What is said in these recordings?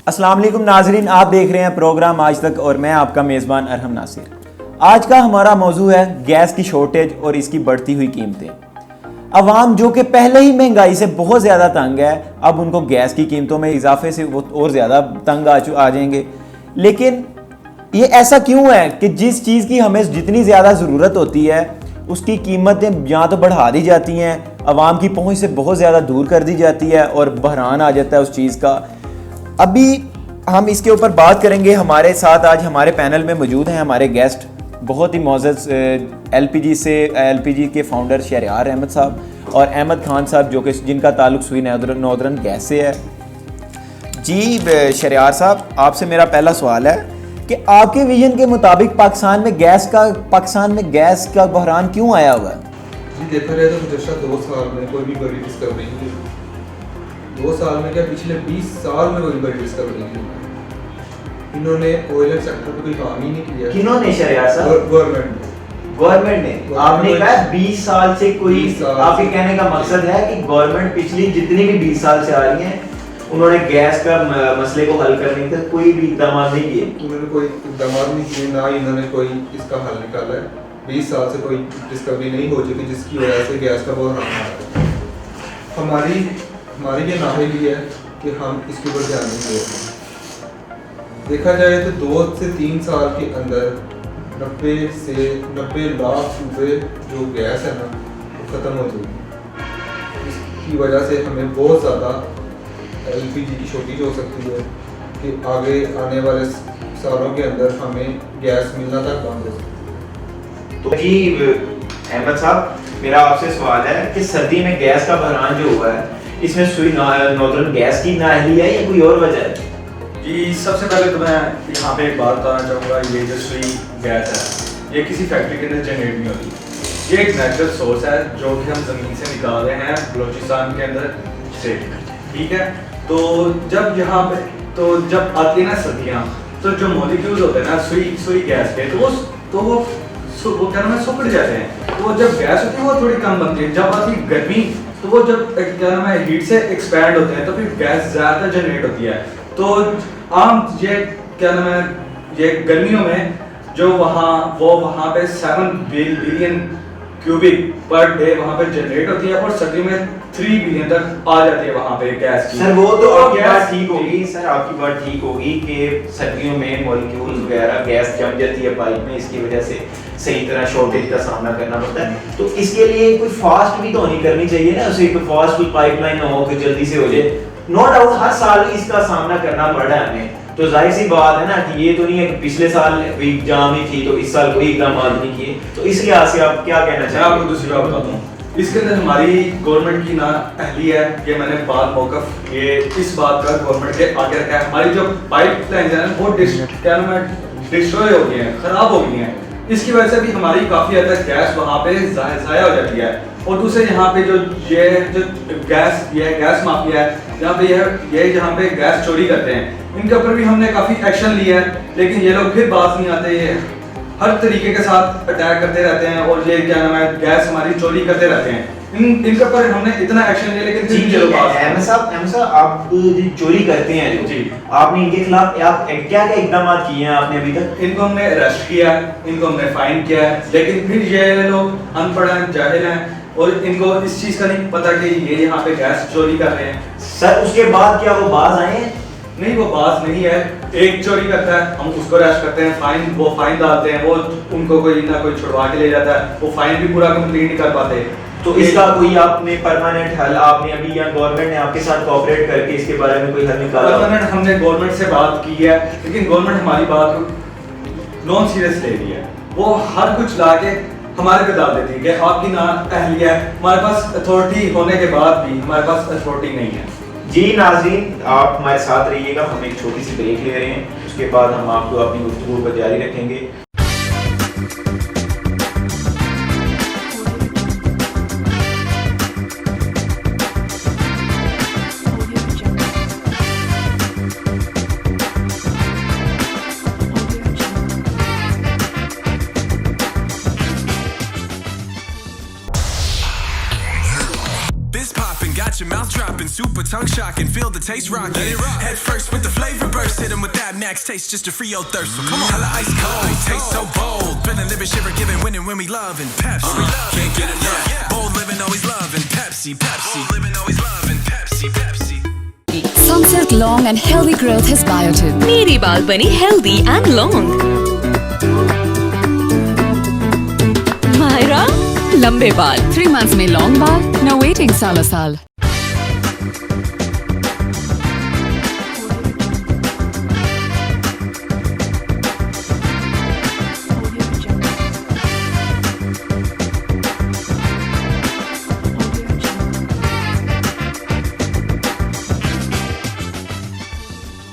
अस्सलाम वालेकुम नाजरीन, आप देख रहे हैं प्रोग्राम आज तक और मैं आपका मेज़बान अरहम नासिर। आज का हमारा मौजू है गैस की शॉर्टेज और इसकी बढ़ती हुई कीमतें। अवाम जो कि पहले ही महंगाई से बहुत ज़्यादा तंग है, अब उनको गैस की कीमतों में इजाफे से वो और ज़्यादा तंग आ जाएंगे। लेकिन ये ऐसा क्यों है कि जिस चीज़ की हमें जितनी ज़्यादा ज़रूरत होती है उसकी कीमतें या तो बढ़ा दी जाती हैं, अवाम की पहुँच से बहुत ज़्यादा दूर कर दी जाती है और बहरान आ जाता है उस चीज़ का। अभी हम इसके ऊपर बात करेंगे। हमारे साथ आज हमारे पैनल में मौजूद हैं हमारे गेस्ट, बहुत ही मोअज़्ज़ज़ एलपीजी के फाउंडर शहरयार अहमद साहब और अहमद खान साहब, जो कि जिनका ताल्लुक सुई नॉर्दर्न गैस से है। जी शहरयार साहब, आपसे मेरा पहला सवाल है कि आपके विजन के मुताबिक पाकिस्तान में गैस का बहरान क्यों आया हुआ है? जी देखा जाए तो गुज़श्ता 2 साल में कोई भी बड़ी डिस्कवरी नहीं हुई। 2 साल में क्या, पिछले 20 साल में कोई बड़ी डिस्कवरी नहीं हुई। इन्होंने ऑयल सेक्टर पे कोई काम ही नहीं किया। किन्होंने शहरयार साहब? गवर्नमेंट ने। आपने कहा 20 साल से कोई, आपके कहने का मकसद है कि गवर्नमेंट पिछली जितनी भी 20 साल से आ रही है उन्होंने गैस का मसले को हल करने के कोई भी इकदाम नहीं किए? उन्होंने कोई इकदाम नहीं किए, ना ही इन्होंने कोई इसका हल निकाला है। 20 साल से कोई डिस्कवरी नहीं हो चुकी जिसकी वजह से गैस का बहरान आ रहा है। हमारी ये नाअहली है कि हम इसके ऊपर ध्यान नहीं दे रहे। देखा जाए तो 2 से 3 साल के अंदर 90 लाख रुपए जो गैस है ना वो ख़त्म हो जाएगी। इसकी वजह से हमें बहुत ज़्यादा एलपीजी की शॉर्टेज हो सकती है कि आगे आने वाले सालों के अंदर हमें गैस मिलना तक बंद हो सकती है। तो जी अहमद साहब, मेरा आपसे सवाल है कि सर्दी में गैस का बहरान जो हुआ है इसमें सुई नॉर्दर्न गैस की नाअहली है या कोई और वजह है? जी सबसे पहले तो मैं यहाँ पे एक बात बताना चाहूँगा, ये जो सुई गैस है ये किसी फैक्ट्री के अंदर जनरेट नहीं होती। ये एक नेचुरल सोर्स है जो कि हम ज़मीन से निकाल रहे हैं बलूचिस्तान के अंदर से, ठीक है। तो जब यहाँ पे जब आती है ना सर्दियाँ, तो जो मॉलिक्यूल्स होते हैं ना सुई गैस के, तो वो क्या नाम है, सुखड़ जाते हैं। तो जब गैस होती है वो थोड़ी कम बनती है। जब आती गर्मी तो वो जब क्या नाम है हीट से एक्सपैंड होते हैं तो फिर गैस ज़्यादा जनरेट होती है। तो आम ये क्या नाम है, ये गर्मियों में जो वहाँ पे 7 बिलियन क्यूबिक पर डे वहाँ पे जनरेट होती है और सर्दियों में 3 बिलियन तक आ जाती है वहाँ पे गैस की। सर वो तो आपकी बात ठीक होगी, सर आपकी बात ठीक होगी कि सर्दियों में मॉलिक्यूल्स वगैरह गैस जम जाती है पाइप में, इसकी वजह से सही तरह शॉर्टेज का सामना करना पड़ता है। तो इसके लिए कोई फास्ट भी तो नहीं करनी चाहिए ना, उसे कोई फास्ट कोई पाइपलाइन हो कि जल्दी से हो जाए। नो डाउट हर साल इसका सामना करना पड़ रहा है हमें, तो जाहिर सी बात है ना कि ये तो नहीं है कि पिछले साल भी जाम ही थी तो इस साल कोई इकदाम नहीं किए। तो इस लिहाज से आप क्या कहना चाहेंगे? आपको दूसरी बात बताता हूँ, इसके अंदर हमारी गवर्नमेंट की नाअहली है। ये मैंने मौक़िफ़ ये इस बात का गवर्नमेंट के आगे रखा है। हमारी जो पाइपलाइन है वो क्या नाम है डिस्ट्रॉय हो गई है, ख़राब हो गई है। इसकी वजह से भी हमारी काफ़ी हद तक गैस वहाँ पे ज़ाया हो जाती है। और दूसरे यहाँ पे जो गैस माफिया है, जहाँ पे ये जहाँ पे गैस चोरी करते हैं, इनके ऊपर भी हमने काफ़ी एक्शन लिया है, लेकिन ये लोग फिर बात नहीं आते। ये हर तरीके के साथ अटैक करते रहते हैं और ये क्या नाम है गैस हमारी चोरी करते रहते हैं। इनके ऊपर हमने इतना एक्शन लिया लेकिन अहमद साहब आप चोरी करते हैं जी, आपने इनके खिलाफ क्या इकदाम किए हैं आपने अभी तक? इनको हमने अरेस्ट किया, इनको हमने फाइन किया है, लेकिन फिर ये लोग अनपढ़ हैं, जाहिल हैं और इनको इस चीज़ का नहीं पता कि ये यहाँ पे गैस चोरी कर रहे हैं। सर उसके बाद क्या वो बाज आए हैं? नहीं, वो बात नहीं है। एक चोरी करता है, हम उसको अरेस्ट करते हैं, वो फाइन डालते हैं, वो उनको कोई ना कोई छुड़वा के ले जाता है, वो फाइन भी पूरा कंप्लीट नहीं कर पाते। तो इसका कोई आपने परमानेंट हल आपने अभी या गवर्नमेंट ने आपके साथ कोऑपरेट करके इसके बारे में कोई हल निकाला? परमानेंट हमने गवर्नमेंट से बात की है, लेकिन गवर्नमेंट हमारी बात को नॉन सीरियस ले रही है। वो हर कुछ ला के हमारे पे डाल देती है कि आपकी नाअहली है। हमारे पास अथॉरिटी होने के बाद भी हमारे पास अथॉरिटी नहीं है। जी नाज़रीन, आप हमारे साथ रहिएगा, हम एक छोटी सी ब्रेक ले रहे हैं, उसके बाद हम आपको अपनी गुफ्तगू पर जारी रखेंगे। popping, got your mouth dropping, super tongue shocking, feel the taste rocking. Head first with the flavor burst, hit 'em with that max taste just to free your thirst. So come on, hella ice cold, taste so bold, feeling living, shiver, giving, winning when we loving Pepsi. Can't get enough. Bold living, always loving Pepsi, Pepsi. Bold living, always loving Pepsi, Pepsi. Sunsilk Long and Healthy Growth has biotin. मेरी बाल बनी healthy and long. Myra लंबे बाल. 3 months में long बाल, no waiting साल.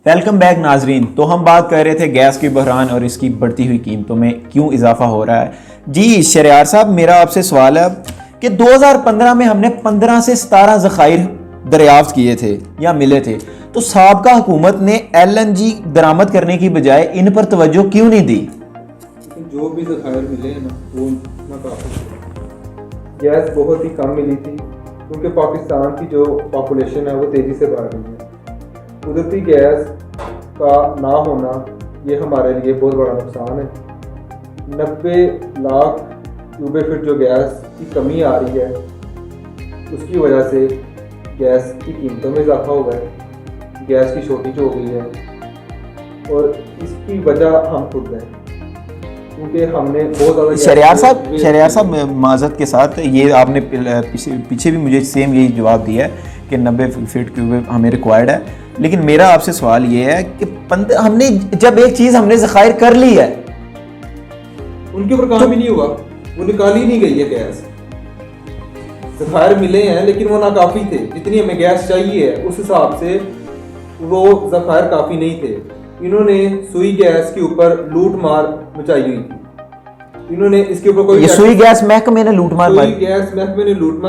Welcome back नाजरीन। तो हम बात कर रहे थे गैस के बहरान और इसकी बढ़ती हुई कीमतों में क्यों इजाफा हो रहा है। जी शरियार साहब, मेरा आपसे सवाल है कि 2015 में हमने 15 से 17 ज़खायर दरियाफ्त किए थे या मिले थे, तो साबका हुकूमत ने LNG दरामद करने की बजाय इन पर तवज्जो क्यों नहीं दी? जो भी ज़खायर मिले हैं ना वो नाकाफी। गैस बहुत ही कम मिली थी क्योंकि पाकिस्तान की जो पॉपुलेशन है वो तेज़ी से बढ़ रही है। कुदरती गैस का ना होना ये हमारे लिए बहुत बड़ा नुकसान है। 90 लाख क्यूबिक फीट जो गैस की कमी आ रही है उसकी वजह से गैस की कीमतों में इजाफा हुआ है, गैस की शॉर्टेज हो गई है और इसकी वजह हम खुद हैं क्योंकि हमने बहुत ज़्यादा। शरियार साहब माजरत के साथ ये आपने पीछे भी मुझे सेम यही जवाब दिया है कि 90 फीट क्यूबिक हमें रिक्वायर्ड है, लेकिन मेरा आपसे सवाल ये है कि हमने जब एक चीज़ हमने ज़खायर कर ली है उनके ऊपर काम ही नहीं हुआ, वो निकाली नहीं गई है गैस। ज़खायर मिले हैं लेकिन वो नाकाफ़ी थे, जितनी हमें गैस चाहिए है उस हिसाब से वो ज़खायर काफ़ी नहीं थे। इन्होंने सुई गैस के ऊपर लूट मार मचाई हुई थी। इन्होंने इसके ऊपर कोई सुई गैस महकमे ने लूट मार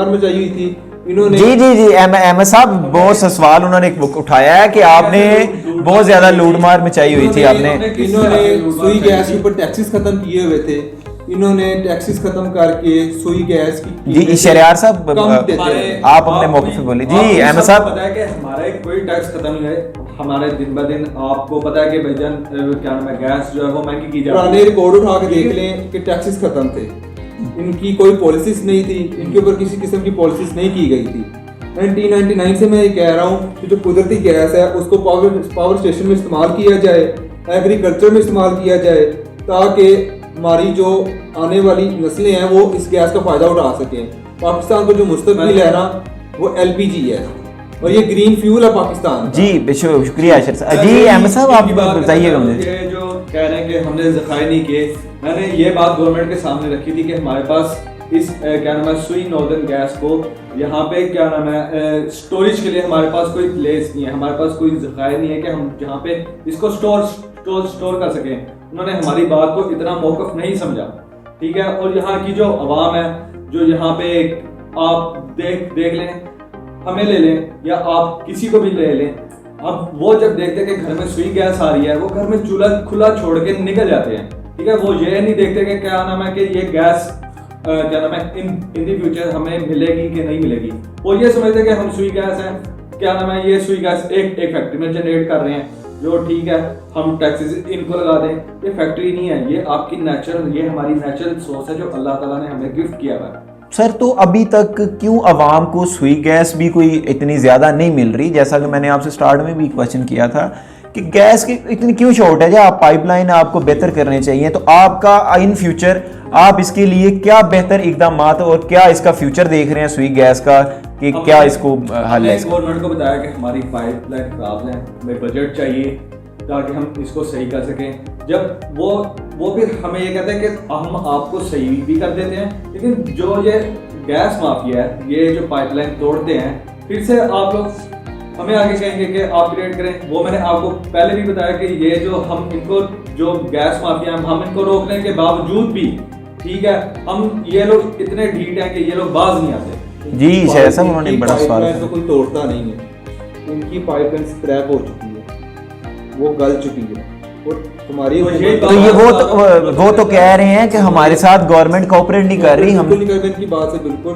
मचाई हुई थी। इन्होंने जी अहमद साहब बहुत सा सवाल उन्होंने उठाया है कि आपने बहुत ज्यादा लूट मार मचाई हुई थी। इन्होंने सुई गैस के ऊपर टैक्सेस खत्म किए हुए थे। इन्होंने टैक्सेस खत्म करके सुई गैस की जी शरियार साहब आप अपने मौके पे बोले। जी अहमद साहब, पता है कि हमारे कोई टैक्स खत्म नहीं है, हमारे दिन ब दिन आपको पता है कि भाईजान क्या नाम है गैस जो है वो महंगी की जा रही है। पुराने रिकॉर्ड उठा के देख लें कि टैक्सेस खत्म थे, इनकी कोई पॉलिसीज नहीं थी, इनके ऊपर किसी किस्म की पॉलिसीज नहीं की गई थी। 1999 से मैं ये कह रहा हूँ कि जो कुदरती गैस है उसको पावर स्टेशन में इस्तेमाल किया जाए, एग्रीकल्चर में इस्तेमाल किया जाए ताकि हमारी जो आने वाली नस्लें हैं वो इस गैस का फ़ायदा उठा सकें। पाकिस्तान को जो मुस्तकबिल है ना वो LPG है और ये ग्रीन फ्यूल है पाकिस्तान। जी शुक्रिया जी अहमद साहब आप बताइएगा मुझे। ये जो कह रहे हैं कि हमने ज़खायर नहीं किए, मैंने ये बात गवर्नमेंट के सामने रखी थी कि हमारे पास इस क्या नाम है सुई नॉर्दर्न गैस को यहाँ पे क्या नाम है स्टोरेज के लिए हमारे पास कोई प्लेस नहीं है, हमारे पास कोई ज़खायर नहीं है कि हम जहाँ पे इसको स्टोर कर सकें। उन्होंने हमारी बात को इतना मौक़िफ़ नहीं समझा, ठीक है। और यहाँ की जो आवाम है जो यहाँ पे आप देख लें, हमें ले लें या आप किसी को भी ले लें, अब वो जब देखते कि घर में सुई गैस आ रही है वो घर में चूल्हा खुला छोड़ के निकल जाते हैं, ठीक है। वो ये नहीं देखते कि क्या नाम है कि ये गैस क्या नाम है इन द फ्यूचर हमें मिलेगी कि नहीं मिलेगी। वो ये समझते कि हम सुई गैस है क्या नाम है ये सुई गैस एक फैक्ट्री में जनरेट कर रहे हैं, जो ठीक है हम टैक्सेस इनको लगा दें। ये फैक्ट्री नहीं है, ये आपकी ये हमारी नेचुरल सोर्स है जो अल्लाह ताला ने हमें गिफ्ट किया हुआ है। सर तो अभी तक क्यों आवाम को सुई गैस भी कोई इतनी ज़्यादा नहीं मिल रही? जैसा कि मैंने आपसे स्टार्ट में भी क्वेश्चन किया था कि गैस की इतनी क्यों शॉर्टेज है, आप पाइपलाइन आपको बेहतर करने चाहिए। तो आपका इन फ्यूचर आप इसके लिए क्या बेहतर इकदाम और क्या इसका फ्यूचर देख रहे हैं सुई गैस का कि क्या इसको हल है? गवर्नमेंट को बताया कि हमारी पाइपलाइन खराब है, हमें बजट चाहिए ताकि हम इसको सही कर सकें। जब वो फिर हमें ये कहते हैं कि हम आपको सही भी कर देते हैं, लेकिन जो ये गैस माफिया है ये जो पाइपलाइन तोड़ते हैं फिर से आप लोग हमें आगे कहेंगे कि आप क्रिएट करें। वो मैंने आपको पहले भी बताया कि ये जो हम इनको जो गैस माफिया हम इनको रोकने के बावजूद भी ठीक है हम ये लोग इतने ढीठ हैं कि ये लोग बाज नहीं आते। जी ऐसा उन्होंने बड़ा सवाल तो कोई तोड़ता नहीं है, उनकी पाइपलाइन स्क्रैप हो चुकी है, वो गल चुकी है और हमारी तो ये वो तो कह रहे हैं कि हमारे साथ गवर्नमेंट कोऑपरेट नहीं कर रही। हम की बात से बिल्कुल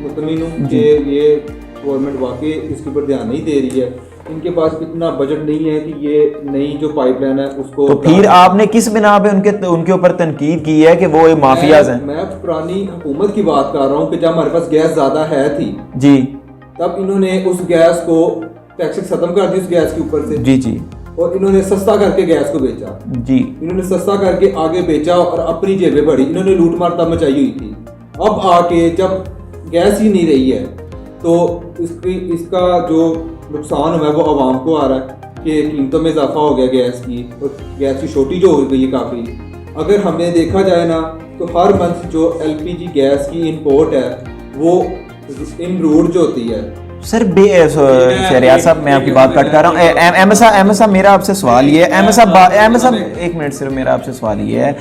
मुतमिन हूँ कि ये गवर्नमेंट वाकई इसके ऊपर ध्यान नहीं दे रही है। इनके पास इतना बजट नहीं है कि ये नई जो पाइपलाइन है उसको। तो फिर आपने किस बिना पे उनके ऊपर तनकीद की है कि वो माफियाज हैं? मैं पुरानी हुकूमत की बात कर रहा हूँ कि जब हमारे पास गैस ज़्यादा है थी जी, तब इन्होंने उस गैस को टैक्सेस खत्म कर दी उस गैस के ऊपर से जी जी, और इन्होंने सस्ता करके गैस को बेचा जी, इन्होंने सस्ता करके आगे बेचा और अपनी जेबें बढ़ी। इन्होंने लूट मार तब मचाई हुई थी। अब आके जब गैस ही नहीं रही है तो इसका जो नुकसान हुआ है वो आवाम को आ रहा है कि कीमतों में इजाफा हो गया गैस की और गैस की शॉर्टेज हो गई है काफ़ी। अगर हमें देखा जाए ना तो हर मंथ जो LPG गैस की इंपोर्ट है वो इन रूट जो होती है। सर शहरियार साहब मैं आपकी बात कट कर रहा हूँ। एम साहब मेरा आपसे सवाल ये है, एम साहब एक मिनट सिर्फ, मेरा आपसे सवाल ये है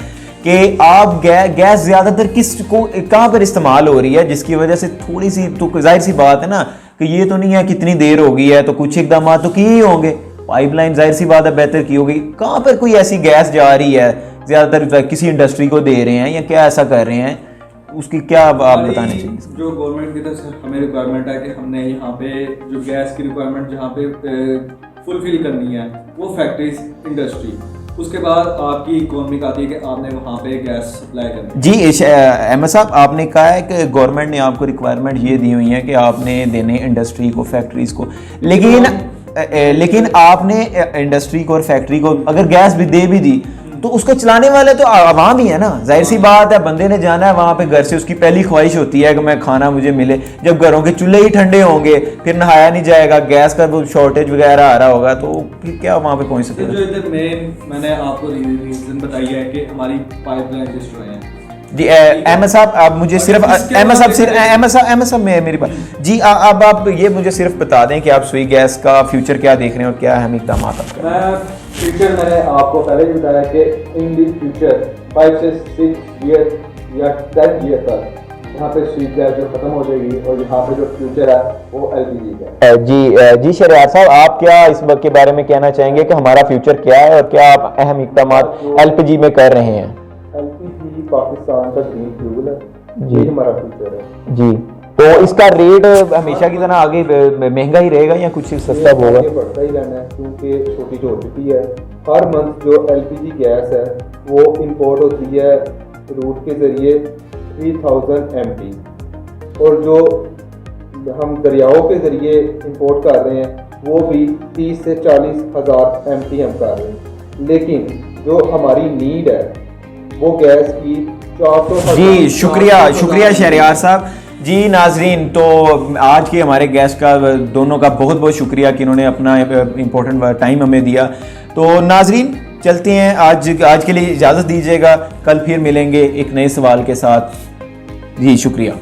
कि आप गैस ज़्यादातर कहाँ पर इस्तेमाल हो रही है जिसकी वजह से थोड़ी सी, तो जाहिर सी बात है ना कि ये तो नहीं है कितनी देर हो गई है तो कुछ इकदाम तो किए ही होंगे, पाइपलाइन जाहिर सी बात है बेहतर की होगी। कहाँ पर कोई ऐसी गैस जा रही है ज़्यादातर किसी इंडस्ट्री को दे रहे हैं या क्या ऐसा कर रहे हैं, उसकी क्या आप बताने चाहिए? जो गवर्नमेंट की तरफ से हमें रिक्वायरमेंट है कि हमने यहाँ पे जो गैस की रिक्वायरमेंट जहाँ पे फुलफिल करनी है वो फैक्ट्रीज, इंडस्ट्री, उसके बाद आपकी इकोनॉमिक आती है कि आपने वहाँ पे गैस सप्लाई करनी। जी अहमद साहब, आपने कहा है कि गवर्नमेंट ने आपको रिक्वायरमेंट ये दी हुई है कि आपने देने इंडस्ट्री को, फैक्ट्रीज को, लेकिन आपने इंडस्ट्री को और फैक्ट्री को अगर गैस भी दे भी दी तो उसको चलाने वाले तो आवाम ही है ना। जाहिर सी बात है, बंदे ने जाना है वहाँ पे घर से, उसकी पहली ख्वाहिश होती है कि मैं खाना मुझे मिले। जब घरों के चूल्हे ही ठंडे होंगे फिर नहाया नहीं जाएगा, गैस का वो शॉर्टेज वगैरह आ रहा होगा तो फिर क्या वहाँ पे पहुँच सकेगा? जो इधर मेन मैंने आपको रीजन बताई है कि हमारी पाइपलाइन डिस्ट्रॉय है। जी अहमद साहब, आप मुझे सिर्फ अहमद साहब मेरी बात जी, अब आप ये मुझे सिर्फ बता दें कि आप सुई गैस का फ्यूचर क्या देख रहे हैं और क्या अहम इक़दाम आप कर रहे हैं? फ्यूचर मैंने आपको पहले भी बताया कि इन द फ्यूचर 5 से 6 ईयर या 10 ईयर तक यहाँ पे सुई गैस जो खत्म हो जाएगी और यहाँ पे जो फ्यूचर है वो LPG का है। जी शहरियार साहब, आप क्या इस बात के बारे में कहना चाहेंगे कि हमारा फ्यूचर क्या है और क्या आप अहम इक़दाम LPG में कर रहे हैं? LPG पाकिस्तान का ग्रीन फ्यूल है जी, हमारा फ्यूचर है जी। तो इसका रेट हमेशा की तरह आगे महंगा ही रहेगा या कुछ सस्ता होगा? बढ़ता ही रहना है क्योंकि शॉर्टेज हो चुकी है। हर मंथ जो LPG गैस है वो इंपोर्ट होती है रूट के ज़रिए 3000 MT, और जो हम दरियाओं के ज़रिए इंपोर्ट कर रहे हैं वो भी 30 से 40 हज़ार MT हम कर रहे हैं। लेकिन जो हमारी नीड है वो गैस की 400। जी शुक्रिया शहरियार साहब। जी नाजरीन, तो आज के हमारे गेस्ट का दोनों का बहुत बहुत शुक्रिया कि इन्होंने अपना इम्पोर्टेंट टाइम हमें दिया। तो नाजरीन चलते हैं, आज के लिए इजाज़त दीजिएगा, कल फिर मिलेंगे एक नए सवाल के साथ। जी शुक्रिया।